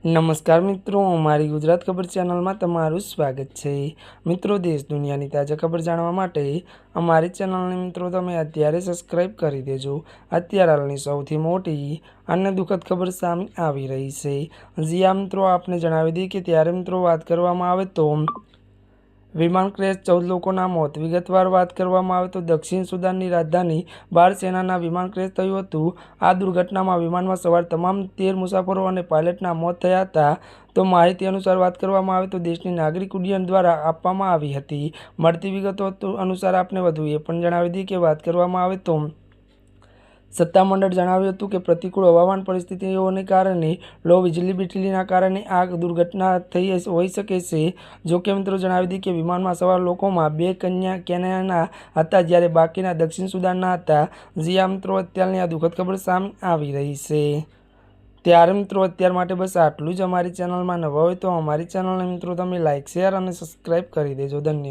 નમસ્કાર મિત્રો, અમારી ગુજરાત ખબર ચેનલમાં તમારું સ્વાગત છે। મિત્રો, દેશ દુનિયાની તાજા ખબર જાણવા માટે અમારી ચેનલને મિત્રો તમે અત્યારે સબસ્ક્રાઇબ કરી દેજો। અત્યારે હાલની સૌથી મોટી અને દુઃખદ ખબર સામે આવી રહી છે। જ્યાં મિત્રો આપને જણાવી દઈએ કે ત્યારે મિત્રો વાત કરવામાં આવે તો વિમાન ક્રેશ 14 લોકોના મોત। વિગતવાર વાત કરવામાં આવે તો દક્ષિણ સુદાનની રાજધાની બાર સેનાના વિમાન ક્રેશ થયું હતું। આ દુર્ઘટનામાં વિમાનમાં સવાર તમામ 13 મુસાફરો અને પાયલટના મોત થયા હતા। તો માહિતી અનુસાર વાત કરવામાં આવે તો દેશની નાગરિક ઉડ્ડયન દ્વારા આપવામાં આવી હતી। મળતી વિગતો અનુસાર આપને વધુ એ પણ જણાવી દઈએ કે વાત કરવામાં આવે તો સત્તામંડળ જણાવ્યું હતું કે પ્રતિકૂળ હવામાન પરિસ્થિતિઓને કારણે લો વિઝિબિલિટીના કારણે આ દુર્ઘટના થઈ હોઈ શકે છે। જો કે મિત્રો જણાવી દઈએ કે વિમાનમાં સવાર લોકોમાં 2 કેન્યાના હતા જ્યારે બાકીના દક્ષિણ સુદાનના હતા। જ્યાં મિત્રો અત્યારની આ દુઃખદ ખબર સામે આવી રહી છે। ત્યારે મિત્રો અત્યાર માટે બસ આટલું જ। અમારી ચેનલમાં નવા હોય તો અમારી ચેનલને મિત્રો તમે લાઇક, શેર અને સબસ્ક્રાઈબ કરી દેજો। ધન્યવાદ।